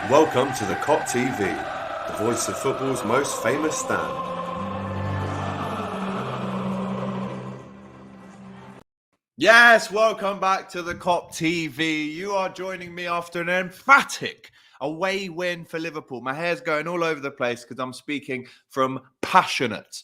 Welcome to the Kop TV, the voice of football's most famous stand. Yes, welcome back to the Kop TV. You are joining me after an emphatic away win for Liverpool. My hair's going all over the place because I'm speaking from a passionate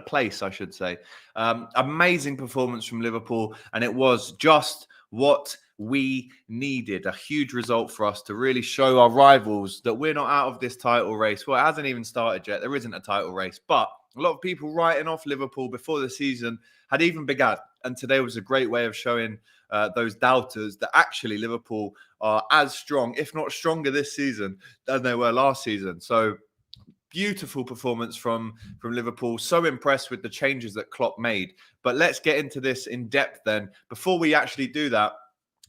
place, I should say. Amazing performance from Liverpool, and it was just what we needed. A huge result for us to really show our rivals that we're not out of this title race. Well, it hasn't even started yet. There isn't a title race, but a lot of people writing off Liverpool before the season had even begun. And today was a great way of showing those doubters that actually Liverpool are as strong, if not stronger this season than they were last season. So beautiful performance from Liverpool. So impressed with the changes that Klopp made. But let's get into this in depth then. Before we actually do that,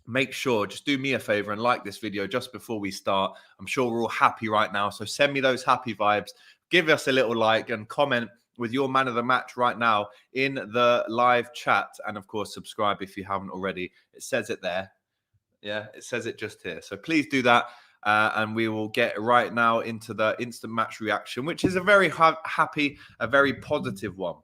make sure, just do me a favor and like this video just before we start. I'm sure we're all happy right now. So send me those happy vibes. Give us a little like and comment with your man of the match right now in the live chat. And of course, subscribe if you haven't already. It says it there. Yeah, it says it just here. So please do that. And we will get right now into the instant match reaction, which is a very happy, a very positive one.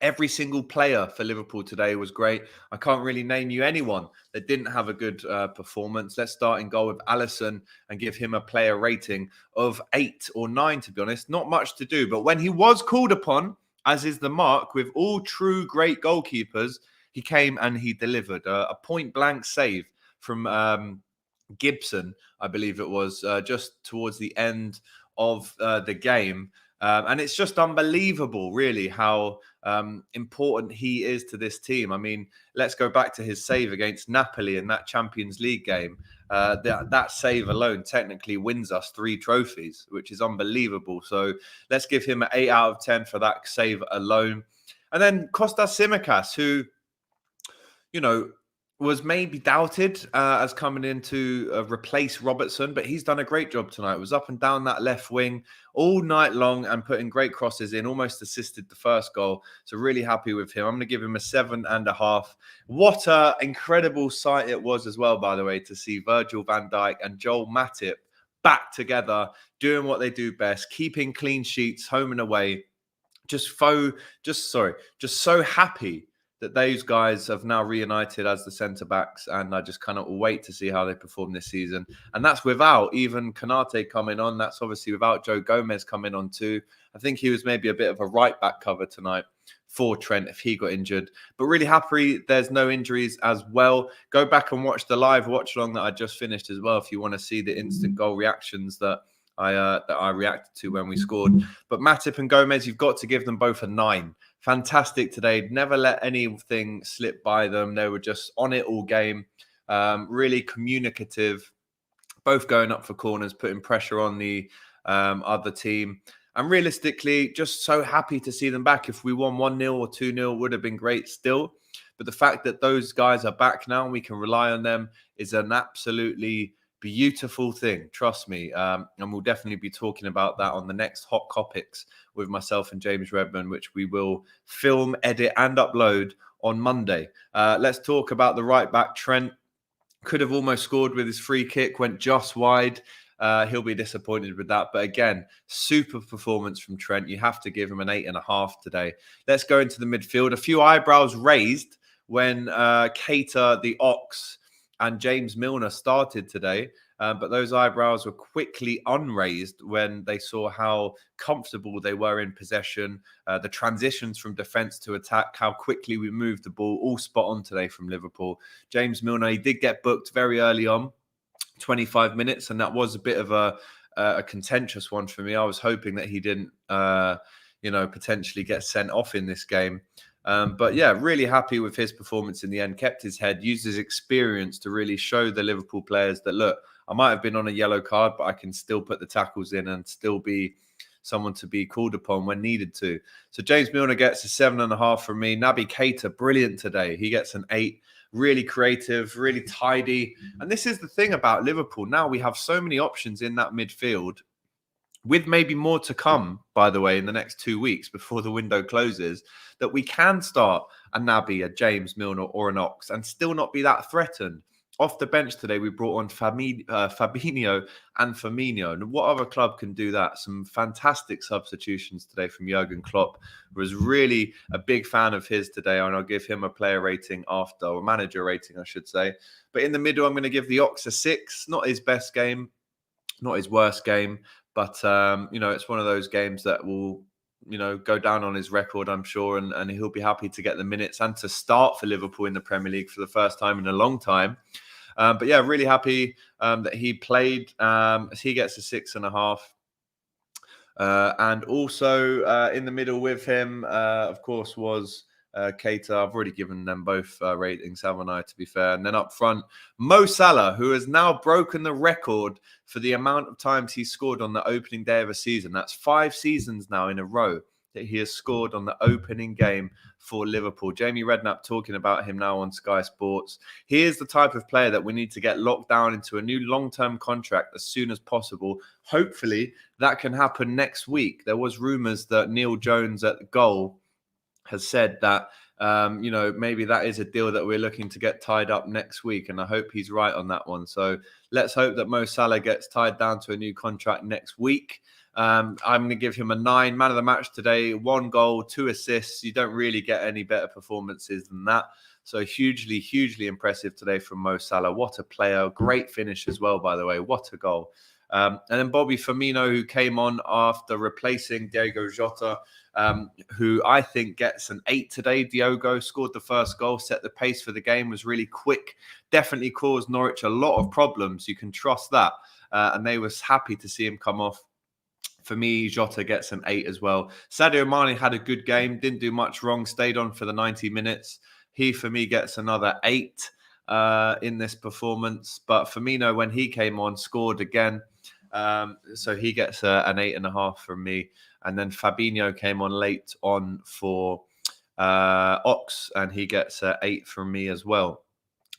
Every single player for Liverpool today was great. I can't really name you anyone that didn't have a good performance. Let's start in goal with Alisson and give him a player rating of 8 or 9, to be honest. Not much to do, but when he was called upon, as is the mark with all true great goalkeepers, he came and he delivered. A point-blank save from Gibson, I believe it was, just towards the end of the game. And it's just unbelievable, really, how important he is to this team. I mean, let's go back to his save against Napoli in that Champions League game. That save alone technically wins us 3 trophies, which is unbelievable. So let's give him an 8 out of 10 for that save alone. And then Kostas Tsimikas, who, you know, was maybe doubted as coming in to replace Robertson, but he's done a great job tonight. Was up and down that left wing all night long and putting great crosses in, almost assisted the first goal. So really happy with him. I'm going to give him a 7.5. What an incredible sight it was as well, by the way, to see Virgil van Dijk and Joel Matip back together, doing what they do best, keeping clean sheets home and away. Just so happy that those guys have now reunited as the centre-backs, and I just cannot wait to see how they perform this season. And that's without even Konate coming on. That's obviously without Joe Gomez coming on too. I think he was maybe a bit of a right-back cover tonight for Trent if he got injured. But really happy there's no injuries as well. Go back and watch the live watch-along that I just finished as well if you want to see the instant goal reactions that I reacted to when we scored. But Matip and Gomez, you've got to give them both a 9. Fantastic today. Never let anything slip by them. They were just on it all game. Really communicative. Both going up for corners, putting pressure on the other team. And realistically, just so happy to see them back. If we won 1-0 or 2-0, would have been great still. But the fact that those guys are back now and we can rely on them is an absolutely beautiful thing, trust me. And we'll definitely be talking about that on the next Hot Topics with myself and James Redman, which we will film, edit, and upload on Monday. Let's talk about the right back. Trent could have almost scored with his free kick, went just wide. He'll be disappointed with that. But again, super performance from Trent. You have to give him an 8.5 today. Let's go into the midfield. A few eyebrows raised when Keita, the Ox, and James Milner started today, but those eyebrows were quickly unraised when they saw how comfortable they were in possession, the transitions from defence to attack, how quickly we moved the ball, all spot on today from Liverpool. James Milner, he did get booked very early on, 25 minutes, and that was a bit of a contentious one for me. I was hoping that he didn't, potentially get sent off in this game. But yeah, really happy with his performance in the end. Kept his head, used his experience to really show the Liverpool players that, look, I might have been on a yellow card, but I can still put the tackles in and still be someone to be called upon when needed to. So James Milner gets a 7.5 from me. Naby Keita, brilliant today. He gets an 8. Really creative, really tidy. And this is the thing about Liverpool. Now we have so many options in that midfield, with maybe more to come, by the way, in the next 2 weeks before the window closes, that we can start a Naby, a James Milner or an Ox and still not be that threatened. Off the bench today, we brought on Fabinho and Firmino. And what other club can do that? Some fantastic substitutions today from Jurgen Klopp. Was really a big fan of his today, and I'll give him a player rating after, or manager rating, I should say. But in the middle, I'm going to give the Ox a 6. Not his best game, not his worst game, but it's one of those games that will go down on his record, I'm sure, and he'll be happy to get the minutes and to start for Liverpool in the Premier League for the first time in a long time. But yeah, really happy that he played. He gets a 6.5. And also in the middle with him, of course, was Keita. I've already given them both ratings, haven't I, to be fair? And then up front, Mo Salah, who has now broken the record for the amount of times he scored on the opening day of a season. That's 5 seasons now in a row that he has scored on the opening game for Liverpool. Jamie Redknapp talking about him now on Sky Sports. He is the type of player that we need to get locked down into a new long-term contract as soon as possible. Hopefully, that can happen next week. There was rumours that Neil Jones at the goal has said that, maybe that is a deal that we're looking to get tied up next week. And I hope he's right on that one. So let's hope that Mo Salah gets tied down to a new contract next week. I'm going to give him a 9. Man of the match today, 1 goal, 2 assists. You don't really get any better performances than that. So hugely, hugely impressive today from Mo Salah. What a player. Great finish as well, by the way. What a goal. And then Bobby Firmino, who came on after replacing Diogo Jota, who I think gets an 8 today. Diogo scored the first goal, set the pace for the game, was really quick, definitely caused Norwich a lot of problems. You can trust that. And they was happy to see him come off. For me, Jota gets an 8 as well. Sadio Mane had a good game, didn't do much wrong, stayed on for the 90 minutes. He, for me, gets another 8 in this performance. But Firmino, when he came on, scored again. So he gets an 8.5 from me. And then Fabinho came on late on for Ox, and he gets 8 from me as well.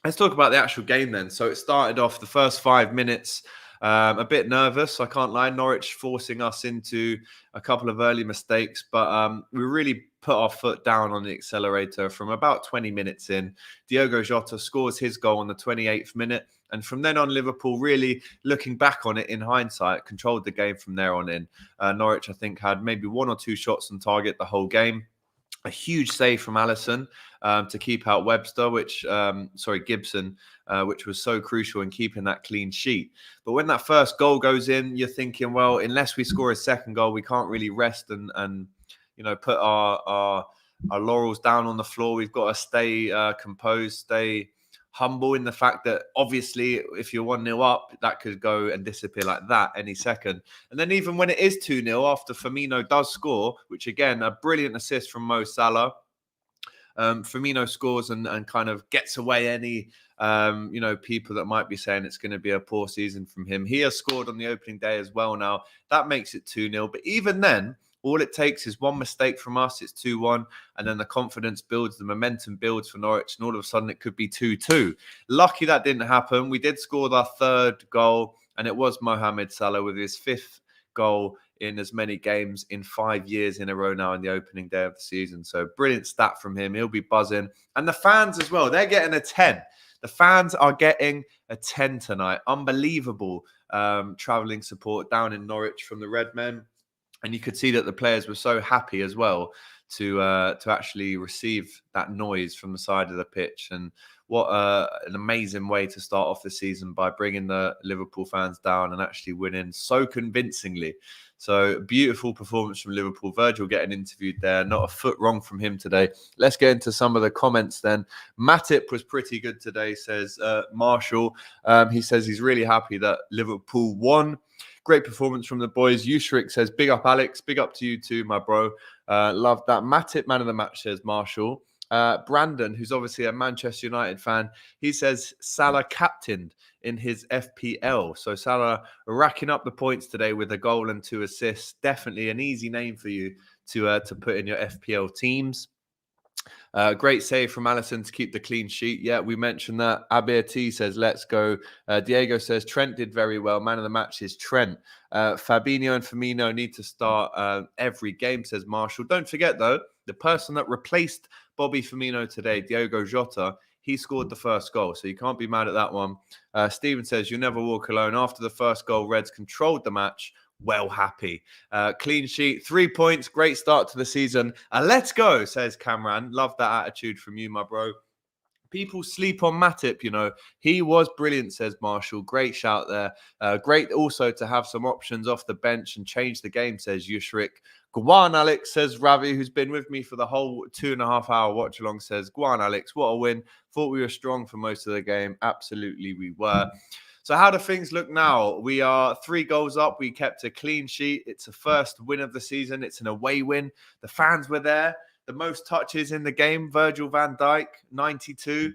Let's talk about the actual game then. So it started off the first 5 minutes. A bit nervous, I can't lie. Norwich forcing us into a couple of early mistakes, but we really put our foot down on the accelerator from about 20 minutes in. Diogo Jota scores his goal on the 28th minute. And from then on, Liverpool really, looking back on it in hindsight, controlled the game from there on in. Norwich, I think, had maybe 1 or 2 shots on target the whole game. A huge save from Alisson to keep out Gibson, which was so crucial in keeping that clean sheet. But when that first goal goes in, you're thinking, well, unless we score a second goal, we can't really rest and put our laurels down on the floor. We've got to stay composed, stay humble in the fact that obviously if you're 1-0 up, that could go and disappear like that any second. And then even when it is 2-0 after Firmino does score, which again, a brilliant assist from Mo Salah, Firmino scores and kind of gets away any, people that might be saying it's going to be a poor season from him. He has scored on the opening day as well now. That makes it 2-0. But even then, all it takes is one mistake from us. It's 2-1. And then the confidence builds, the momentum builds for Norwich. And all of a sudden, it could be 2-2. Lucky that didn't happen. We did score our 3rd goal. And it was Mohamed Salah with his 5th goal in as many games in 5 years in a row now in the opening day of the season. So brilliant stat from him. He'll be buzzing. And the fans as well. They're getting a 10. The fans are getting a 10 tonight. Unbelievable travelling support down in Norwich from the Red Men. And you could see that the players were so happy as well to actually receive that noise from the side of the pitch. And what an amazing way to start off the season by bringing the Liverpool fans down and actually winning so convincingly. So beautiful performance from Liverpool. Virgil getting interviewed there. Not a foot wrong from him today. Let's get into some of the comments then. Matip was pretty good today, says Marshall. He says he's really happy that Liverpool won. Great performance from the boys. Yusrik says, big up, Alex. Big up to you too, my bro. Love that. Matip, man of the match, says Marshall. Brandon, who's obviously a Manchester United fan, he says Salah captained in his FPL. So Salah racking up the points today with a goal and 2 assists. Definitely an easy name for you to put in your FPL teams. Great save from Alisson to keep the clean sheet. Yeah, we mentioned that. Abir T says, let's go. Diego says, Trent did very well. Man of the match is Trent. Fabinho and Firmino need to start every game, says Marshall. Don't forget, though, the person that replaced Bobby Firmino today, Diogo Jota, he scored the first goal, so you can't be mad at that one. Stephen says, "You'll never walk alone." After the first goal, Reds controlled the match. Well, happy. Clean sheet, 3 points. Great start to the season. Let's go, says Cameron. Love that attitude from you, my bro. People sleep on Matip, you know. He was brilliant, says Marshall. Great shout there. Great also to have some options off the bench and change the game, says Yushrik. Guan Alex, says Ravi, who's been with me for the whole 2.5 hour watch along, says, Guan Alex, what a win. Thought we were strong for most of the game. Absolutely, we were. So how do things look now? We are 3 goals up. We kept a clean sheet. It's a first win of the season. It's an away win. The fans were there. The most touches in the game, Virgil van Dijk, 92.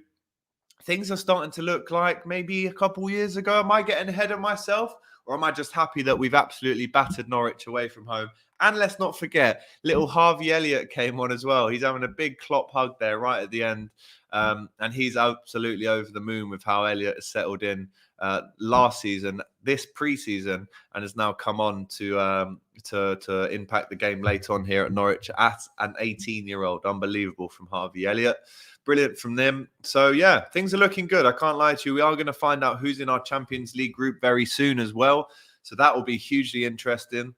Things are starting to look like maybe a couple years ago. Am I getting ahead of myself? Or am I just happy that we've absolutely battered Norwich away from home? And let's not forget, little Harvey Elliott came on as well. He's having a big Klopp hug there right at the end. And he's absolutely over the moon with how Elliott has settled in last season, this pre-season, and has now come on to impact the game later on here at Norwich as an 18-year-old. Unbelievable from Harvey Elliott. Brilliant from them. So, yeah, things are looking good. I can't lie to you. We are going to find out who's in our Champions League group very soon as well. So that will be hugely interesting.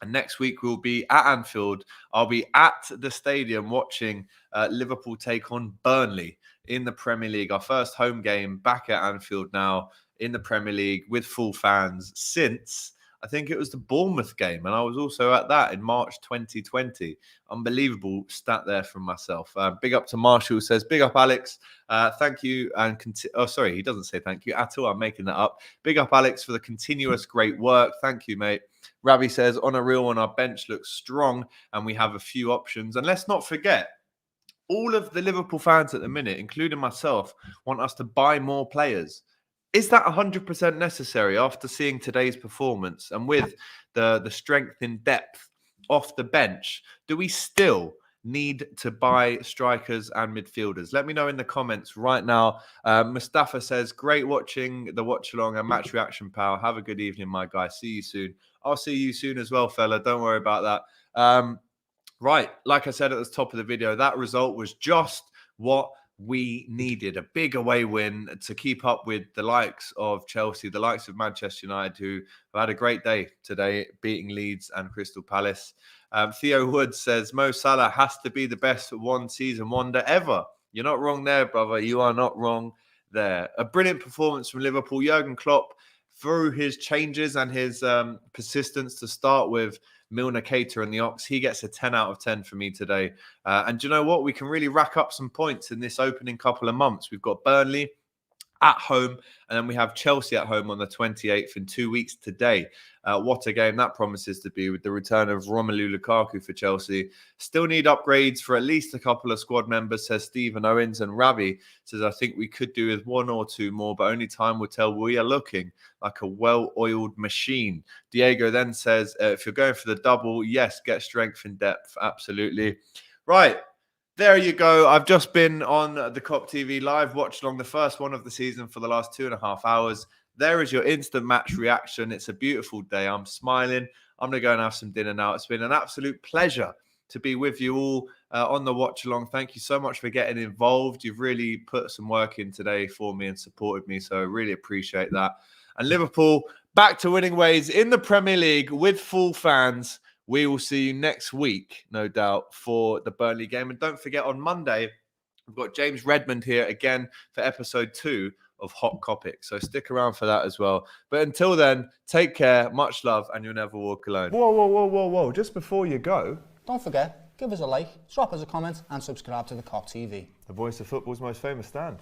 And next week we'll be at Anfield. I'll be at the stadium watching Liverpool take on Burnley in the Premier League. Our first home game back at Anfield now in the Premier League with full fans since, I think it was the Bournemouth game. And I was also at that in March 2020. Unbelievable stat there from myself. Big up to Marshall, says, big up, Alex. Thank you. And sorry, he doesn't say thank you at all. I'm making that up. Big up, Alex, for the continuous great work. Thank you, mate. Ravi says, on a real one, our bench looks strong and we have a few options. And let's not forget, all of the Liverpool fans at the minute, including myself, want us to buy more players. Is that 100% necessary after seeing today's performance and with the strength in depth off the bench? Do we still need to buy strikers and midfielders? Let me know in the comments right now. Mustafa says, great watching the watch along and match reaction, pal. Have a good evening, my guy. See you soon. I'll see you soon as well, fella. Don't worry about that. Right, like I said at the top of the video, that result was just what we needed. A big away win to keep up with the likes of Chelsea, the likes of Manchester United, who have had a great day today, beating Leeds and Crystal Palace. Theo Wood says, Mo Salah has to be the best one-season wonder ever. You're not wrong there, brother. You are not wrong there. A brilliant performance from Liverpool. Jurgen Klopp, through his changes and his persistence to start with Milner, Keita and the Ox, he gets a 10 out of 10 for me today. And do you know what? We can really rack up some points in this opening couple of months. We've got Burnley at home, and then we have Chelsea at home on the 28th in 2 weeks today. What a game that promises to be with the return of Romelu Lukaku for Chelsea. Still need upgrades for at least a couple of squad members, says Stephen Owens. And Ravi says, I think we could do with 1 or 2 more, but only time will tell. We are looking like a well-oiled machine. Diego then says, if you're going for the double, yes, get strength and depth. Absolutely. Right. There you go. I've just been on the Kop TV live watch along, the first one of the season for the last 2.5 hours. There is your instant match reaction. It's a beautiful day. I'm smiling. I'm going to go and have some dinner now. It's been an absolute pleasure to be with you all on the watch along. Thank you so much for getting involved. You've really put some work in today for me and supported me, so I really appreciate that. And Liverpool back to winning ways in the Premier League with full fans. We will see you next week, no doubt, for the Burnley game. And don't forget, on Monday, we've got James Redmond here again for episode 2 of Hot Topic. So stick around for that as well. But until then, take care, much love, and you'll never walk alone. Whoa. Just before you go, don't forget, give us a like, drop us a comment, and subscribe to the Kop TV. The voice of football's most famous stand.